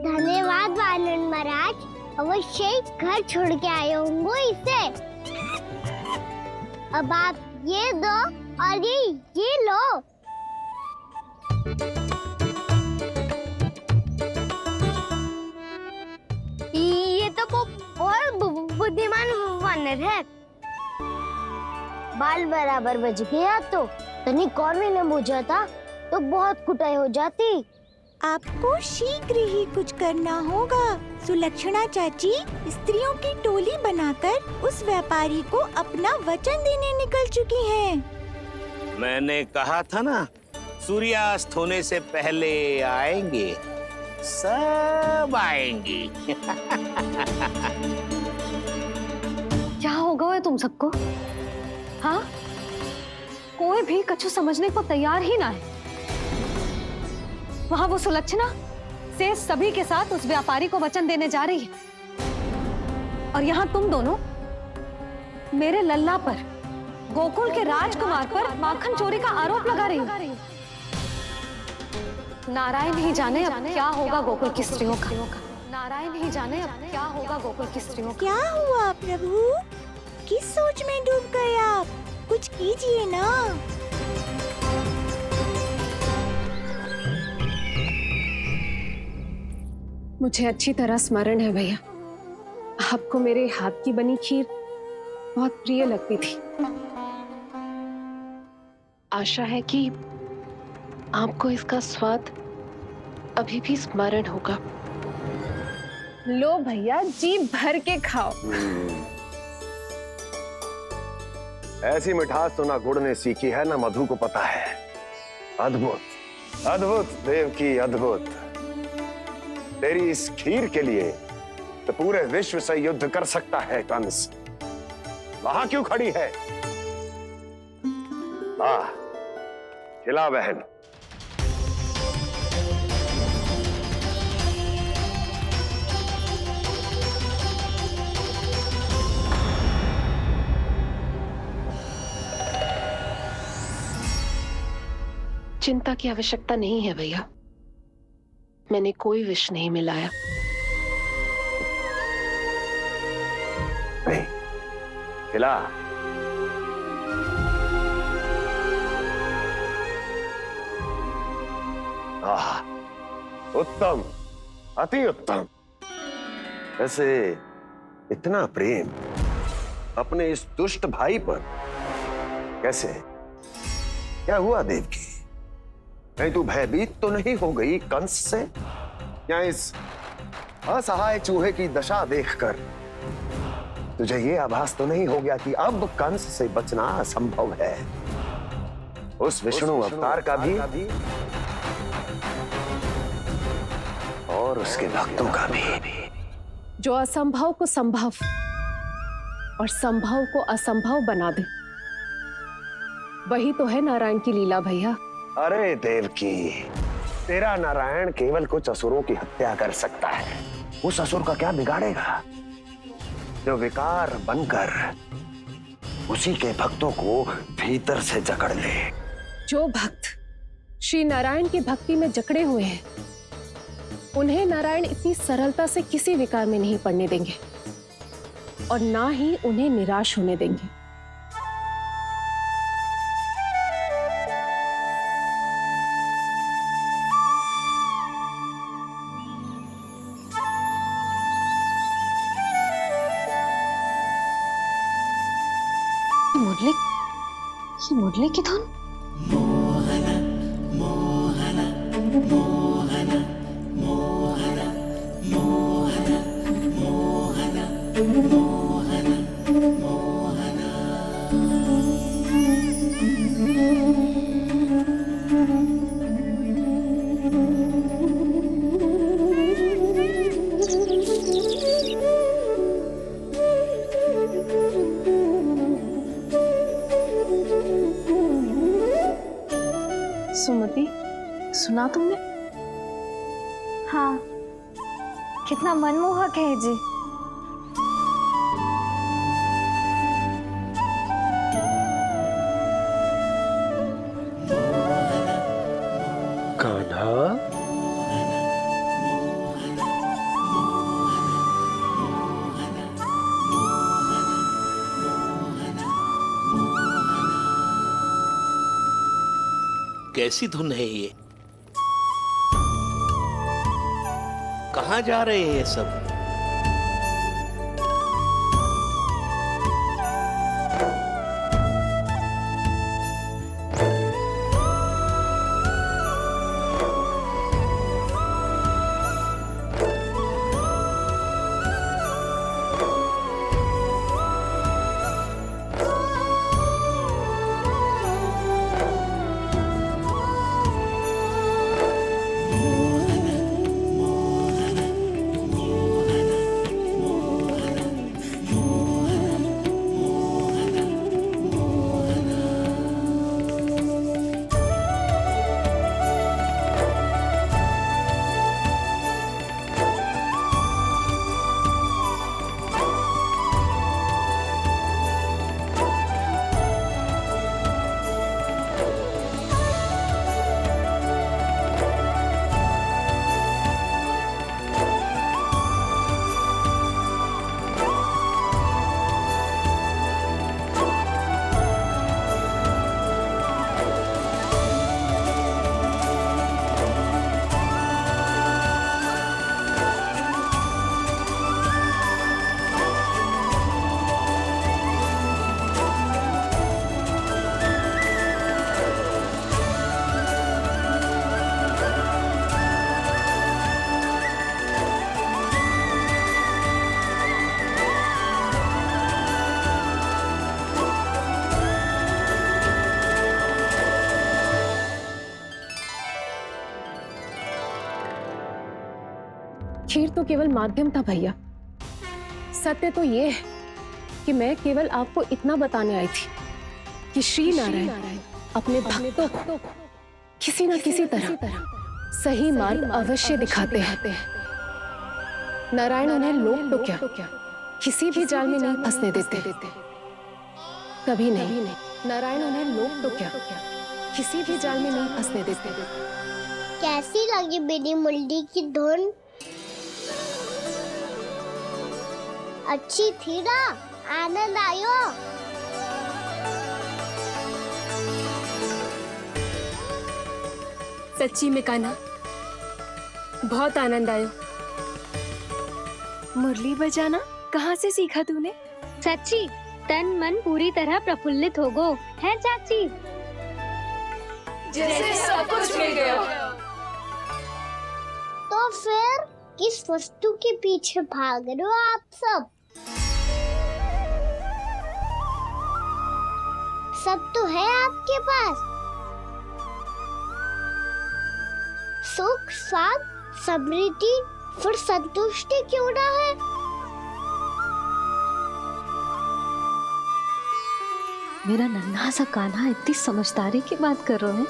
धन्यवाद वानर महाराज, अवश्य ही घर छोड़ के आए होंगे इसे। अब आप ये दो और ये लो। ये तो बहुत बुद्धिमान वानर है। बाल बराबर बज गया तो तनिक और मैंने बुझा था तो बहुत कुटाई हो जाती। आपको शीघ्र ही कुछ करना होगा। सुलक्षणा चाची स्त्रियों की टोली बनाकर उस व्यापारी को अपना वचन देने निकल चुकी हैं। मैंने कहा था ना, सूर्यास्त होने से पहले आएंगे, सब आएंगे। क्या होगा है तुम सबको? हाँ, कोई भी कछु समझने को तैयार ही ना है। वहां वो सुलक्षणा से सभी के साथ उस व्यापारी को वचन देने जा रही है, और यहाँ तुम दोनों मेरे लल्ला पर, गोकुल के राजकुमार पर माखन चोरी का आरोप लगा रही हो। नारायण ही जाने अब क्या होगा गोकुल की स्त्रियों का। नारायण ही जाने अब क्या होगा गोकुल की स्त्रियों का। क्या हुआ प्रभु? किस सोच में डूब गए आप? कुछ कीजिए ना। मुझे अच्छी तरह स्मरण है भैया, आपको मेरे हाथ की बनी खीर बहुत प्रिय लगती थी। आशा है कि आपको इसका स्वाद अभी भी स्मरण होगा। लो भैया, जी भर के खाओ। ऐसी मिठास तो ना गुड़ ने सीखी है ना मधु को पता है। अद्भुत अद्भुत देवकी, अद्भुत। तेरी इस खीर के लिए तो पूरे विश्व से युद्ध कर सकता है कंस। वहां क्यों खड़ी है? खिला बहन। चिंता की आवश्यकता नहीं है भैया, मैंने कोई विष नहीं मिलाया। नहीं, खिला। उत्तम, अति उत्तम। वैसे इतना प्रेम अपने इस दुष्ट भाई पर कैसे? क्या हुआ देवकी? कहीं तू भयभीत तो नहीं हो गई कंस से? या इस असहाय चूहे की दशा देखकर तुझे ये आभास तो नहीं हो गया कि अब कंस से बचना असंभव है? उस विष्णु अवतार का भी और उसके भक्तों का भी। जो असंभव को संभव और संभव को असंभव बना दे, वही तो है नारायण की लीला भैया। अरे देवकी, तेरा नारायण केवल कुछ असुरों की हत्या कर सकता है। उस असुर का क्या बिगाड़ेगा जो विकार बनकर उसी के भक्तों को भीतर से जकड़ ले। जो भक्त श्री नारायण की भक्ति में जकड़े हुए हैं, उन्हें नारायण इतनी सरलता से किसी विकार में नहीं पड़ने देंगे और ना ही उन्हें निराश होने देंगे। मुरली की धुन। सुमति, सुना तुमने? हाँ, कितना मनमोहक है जी। कान्हा, कैसी धुन है ये? कहाँ जा रहे हैं ये सब? खीर तो केवल माध्यम था भैया। सत्य तो ये है कि मैं केवल आपको इतना बताने आई थी कि श्री नारायण अपने भक्तों को किसी न किसी तरह सही मार्ग अवश्य दिखाते हैं। नारायण उन्हें लोग तो क्या किसी भी जाल में नहीं फंसने देते, कभी नहीं। नारायण उन्हें लोग तो क्या किसी भी जाल में नहीं फंसने देते। कैसी लगी मेरी मुंडी की धुन? अच्छी थी ना? आनंद आयो? सच्ची में कान्हा, बहुत आनंद आया। मुरली बजाना कहाँ से सीखा तूने? सच्ची तन मन पूरी तरह प्रफुल्लित हो गो है चाची। जैसे सब कुछ मिल गया। तो फिर किस वस्तु के पीछे भाग रहे हो आप सब? सब तो है आपके पास। सुख, स्वाद, समृद्धि, फिर संतुष्टि क्यों ना है? मेरा नन्हा सा कान्हा इतनी समझदारी की बात कर रहे हैं।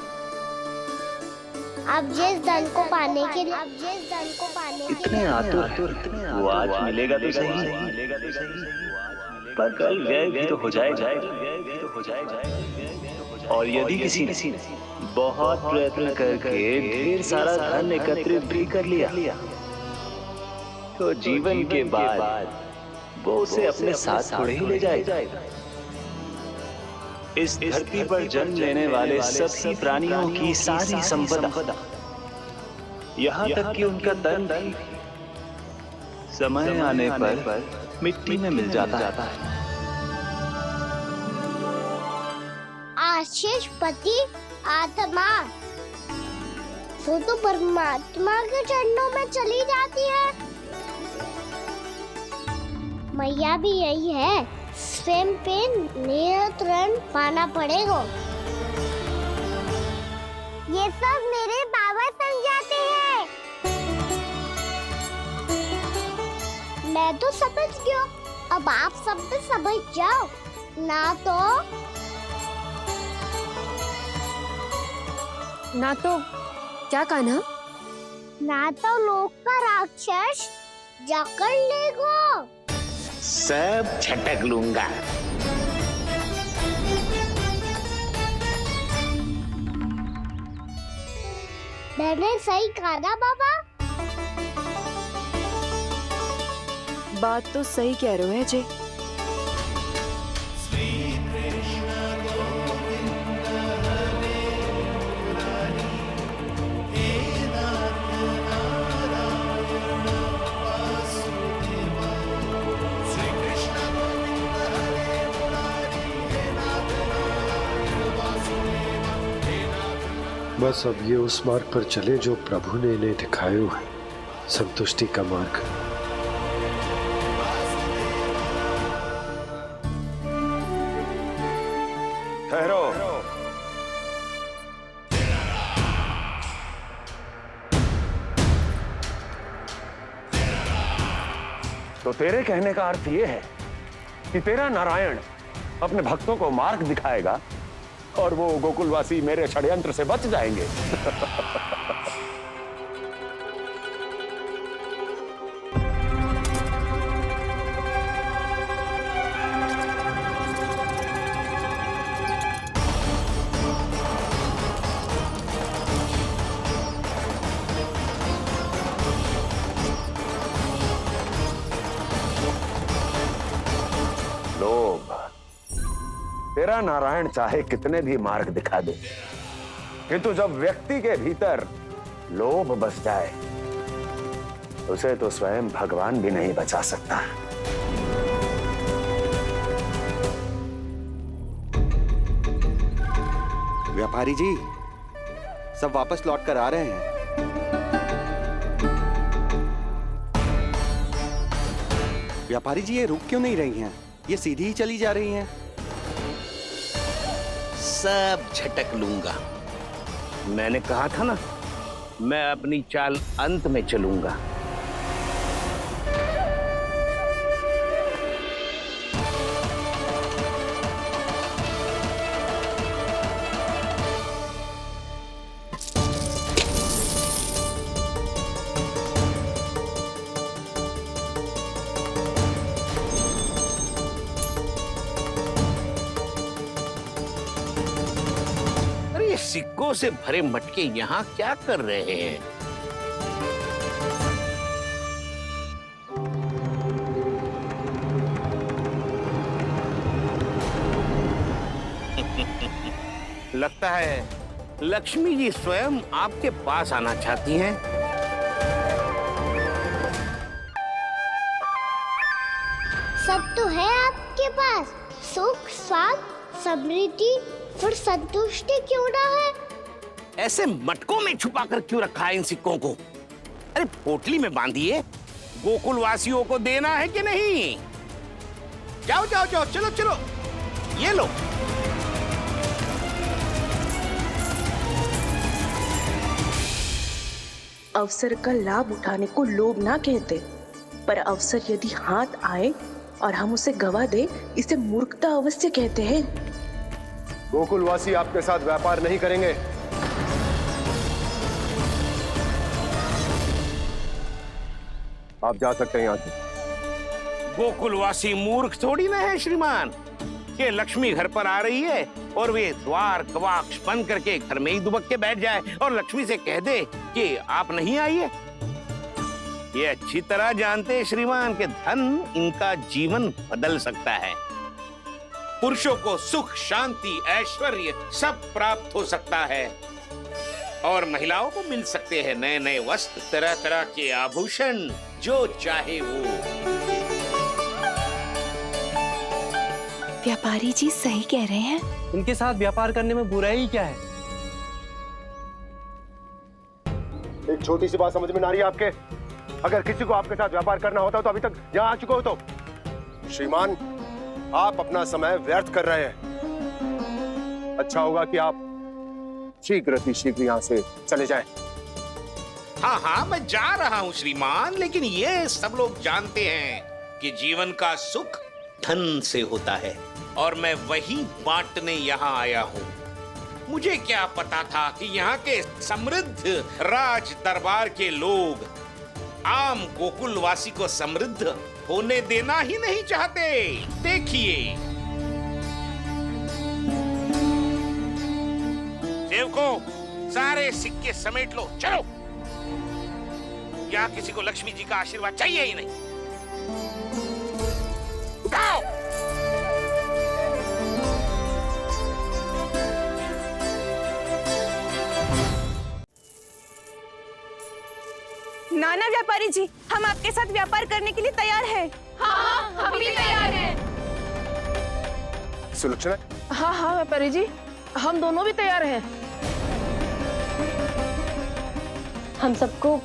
अब जिस धन को पाने के लिए इतने आतुर वो आज मिलेगा तो सही, पर कल व्यय भी तो हो जाएगा। और यदि किसी ने बहुत प्रयत्न करके ढेर सारा धन एकत्रित भी कर लिया, तो जीवन के बाद वो उसे अपने साथ थोड़े ही ले जाएगा। इस धरती पर जन्म लेने वाले सभी प्राणियों की सारी संपदा, यहाँ तक कि उनका तन भी समय आने पर मिट्टी में मिल जाता है। आशीष पति आत्मा वो तो परमात्मा के चरणों में चली जाती है। मैया भी यही है, स्वयं पे नियंत्रण पाना पड़ेगा। ये सब मेरे बाबा समझाते हैं। मैं तो समझ गया, अब आप सब भी समझ जाओ ना तो क्या कान्हा? ना तो लोक का राक्षस जकड़ लेगा। सब झटक लूंगा। मैंने सही कहा ना बाबा? बात तो सही कह रहे हो अजय। बस अब ये उस मार्ग पर चले जो प्रभु ने इन्हें दिखाया है, संतुष्टि का मार्ग। ठहरो। तो तेरे कहने का अर्थ यह है कि तेरा नारायण अपने भक्तों को मार्ग दिखाएगा और वो गोकुलवासी मेरे षड्यंत्र से बच जाएंगे। लोभ, तेरा नारायण चाहे कितने भी मार्ग दिखा दे, किंतु जब व्यक्ति के भीतर लोभ बस जाए, उसे तो स्वयं भगवान भी नहीं बचा सकता। व्यापारी जी, सब वापस लौट कर आ रहे हैं। व्यापारी जी, ये रुक क्यों नहीं रही हैं? ये सीधी ही चली जा रही हैं। सब झटक लूंगा। मैंने कहा था ना, मैं अपनी चाल अंत में चलूंगा। सिक्कों से भरे मटके यहाँ क्या कर रहे हैं? लगता है लक्ष्मी जी स्वयं आपके पास आना चाहती हैं। सब तो है आपके पास, सुख, स्वाद, समृद्धि, फिर संतुष्टि क्यों ना है? ऐसे मटकों में छुपा कर क्यों रखा है इन सिक्कों को? अरे पोटली में बांधिए, गोकुल वासियों को देना है कि नहीं? जाओ जाओ जाओ, चलो चलो, ये लो। अवसर का लाभ उठाने को लोभ ना कहते, पर अवसर यदि हाथ आए और हम उसे गवा दे, इसे मूर्खता अवश्य कहते हैं। गोकुलवासी आपके साथ व्यापार नहीं करेंगे। आप जा सकते हैं यहाँ से। गोकुलवासी मूर्ख थोड़ी ना है श्रीमान। ये लक्ष्मी घर पर आ रही है और वे द्वार कवाक्ष बंद करके घर में ही दुबक के बैठ जाए और लक्ष्मी से कह दे कि आप नहीं आइए। ये अच्छी तरह जानते हैं श्रीमान कि धन इनका जीवन बदल सकता है। पुरुषों को सुख, शांति, ऐश्वर्य सब प्राप्त हो सकता है और महिलाओं को मिल सकते हैं नए नए वस्त्र, तरह तरह के आभूषण, जो चाहे वो। व्यापारी जी सही कह रहे हैं। इनके साथ व्यापार करने में बुराई क्या है? एक छोटी सी बात समझ में ना रही है आपके? अगर किसी को आपके साथ व्यापार करना होता तो अभी तक यहाँ आ चुके हो। तो श्रीमान, आप अपना समय व्यर्थ कर रहे हैं। अच्छा होगा कि आप शीघ्र यहाँ से चले जाएं। हाँ हाँ, मैं जा रहा हूँ श्रीमान, लेकिन ये सब लोग जानते हैं कि जीवन का सुख धन से होता है और मैं वही बांटने यहाँ आया हूँ। मुझे क्या पता था कि यहाँ के समृद्ध राज दरबार के लोग आम गोकुलवासी को समृद्ध होने देना ही नहीं चाहते। देखिए, सेवकों, सारे सिक्के समेट लो, चलो। यहाँ किसी को लक्ष्मी जी का आशीर्वाद चाहिए ही नहीं। उठाओ। नाना व्यापारी जी, हम आपके साथ व्यापार करने के लिए तैयार हैं। हाँ, हम भी तैयार हैं। सुलक्षणा? हाँ हाँ व्यापारी जी, हम दोनों भी तैयार हैं। हम सबको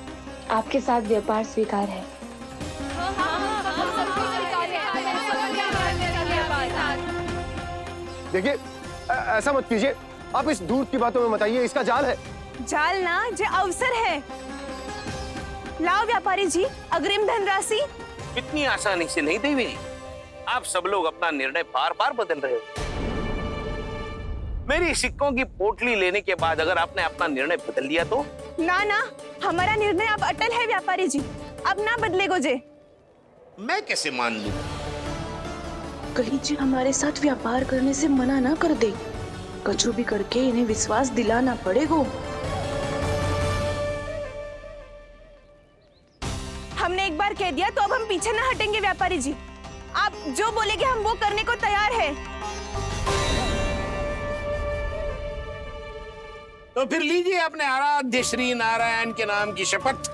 आपके साथ व्यापार स्वीकार है। देखिए, ऐसा मत कीजिए। आप इस दूध की बातों में मत आइए, इसका जाल है। जाल ना, जो अवसर है। लाओ व्यापारी जी, अग्रिम धनराशि। इतनी आसानी से नहीं देवी जी। आप सब लोग अपना निर्णय बार बार बदल रहे हो। मेरी सिक्कों की पोटली लेने के बाद अगर आपने अपना निर्णय बदल दिया तो? ना ना, हमारा निर्णय अब अटल है व्यापारी जी, अब ना बदले गोजे। मैं कैसे मान लूं? कहीं जी हमारे साथ व्यापार करने से मना ना कर दे। कछु भी करके इन्हें विश्वास दिलाना पड़ेगा। हमने एक बार कह दिया तो अब हम पीछे ना हटेंगे व्यापारी जी। आप जो बोलेंगे हम वो करने को तैयार है। तो फिर लीजिए अपने आराध्य श्री नारायण के नाम की शपथ।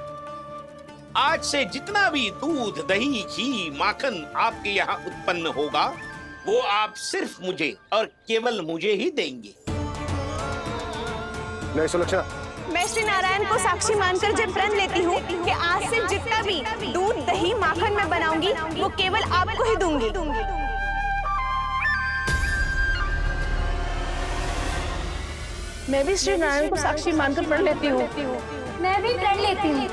आज से जितना भी दूध, दही, घी, माखन आपके यहाँ उत्पन्न होगा वो आप सिर्फ मुझे और केवल मुझे ही देंगे। नहीं सुलक्षणा, मैं श्री नारायण को साक्षी मानकर जब प्रण लेती हूँ कि आज से जितना भी दूध, दही, माखन मैं बनाऊंगी वो केवल आपको ही दूंगी। मैं भी श्री नारायण को साक्षी मानकर प्रण लेती हूँ। मैं भी प्रण लेती हूँ।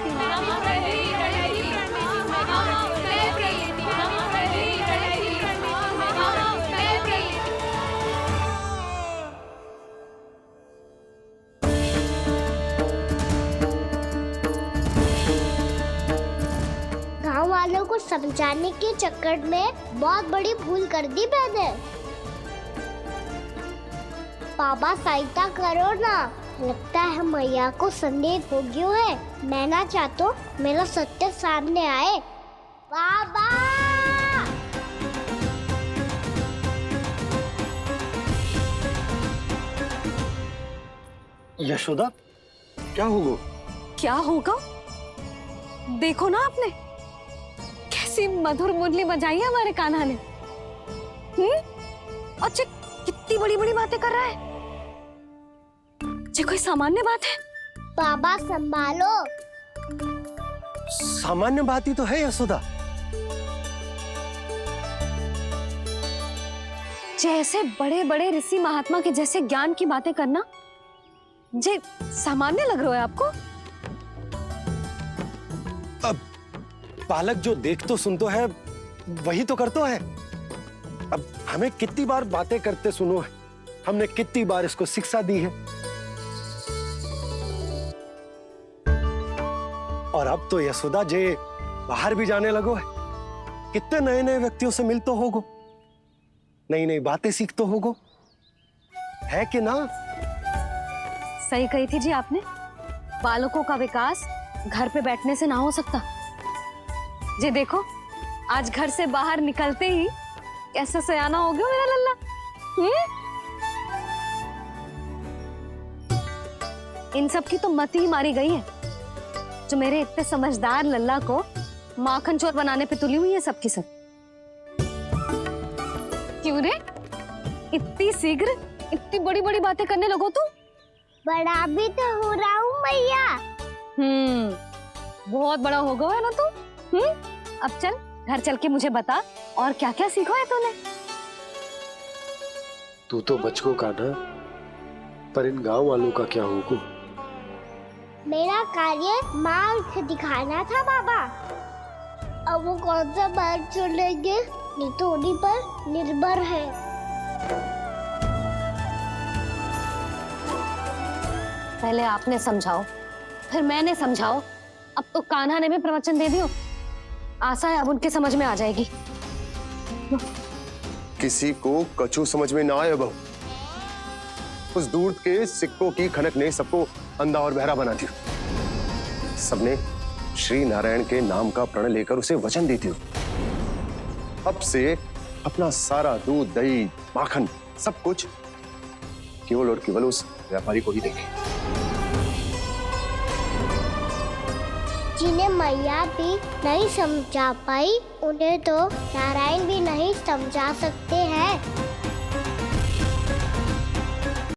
गांव वालों को समझाने के चक्कर में बहुत बड़ी भूल कर दी मैंने। बाबा सहायता करो ना। लगता है मैया को संदेह हो गया है। मैं ना चाहता मेरा सत्य सामने आए। बाबा यशोदा, क्या होगा? क्या होगा? देखो ना आपने कैसी मधुर मुरली बजाई है हमारे कान्हा ने। अच्छा कितनी बड़ी बड़ी बातें कर रहा है। ये कोई सामान्य बात है? बाबा संभालो। सामान्य बात ही तो है यशोदा। जैसे बड़े बड़े ऋषि महात्मा के जैसे ज्ञान की बातें करना जे सामान्य लग रहा है आपको? अब बालक जो देख तो सुन तो है वही तो कर तो है। अब हमें कितनी बार बातें करते सुनो है, हमने कितनी बार इसको शिक्षा दी है। और अब तो यशोदा जे बाहर भी जाने लगो है, कितने नए नए व्यक्तियों से मिल तो होगो, नई नई बातें सीख तो होगो, है कि ना? सही कही थी जी आपने। बालकों का विकास घर पे बैठने से ना हो सकता। जी देखो आज घर से बाहर निकलते ही कैसा सयाना हो गया मेरा लल्ला। इन सब की तो मत ही मारी गई है जो मेरे इतने समझदार लल्ला को माखन चोर बनाने पे तुली हुई है सबकी सब। क्यों रे इतनी शीघ्र इतनी बड़ी बड़ी बातें करने लगो तू? बड़ा भी तो हो रहा हूँ मैया। बहुत बड़ा हो गया है ना तू। अब चल घर चल के मुझे बता और क्या क्या सीखा है तूने? तू तो बचको कान्हा, पर इन गांव वालों का क्या होगा? मेरा कार्य मार्ग दिखाना था बाबा। अब वो कौन सा मार्ग चुनेंगे ये तो उन्हीं पर निर्भर है। पहले आपने समझाओ फिर मैंने समझाओ। अब तो कान्हा ने भी प्रवचन दे दियो। आशा है अब उनके समझ में आ जाएगी। किसी को कछु समझ में ना आए बहू। उस दूर के सिक्कों की खनक ने सबको अंधा और बहरा बना दिया। सबने श्री नारायण के नाम का प्रण लेकर उसे वचन देती हो। अब से अपना सारा दूध दही माखन सब कुछ केवल और केवल उस व्यापारी को ही देंगे। जिन्हें मैया भी नहीं समझा पाई उन्हें तो नारायण भी नहीं समझा सकते हैं।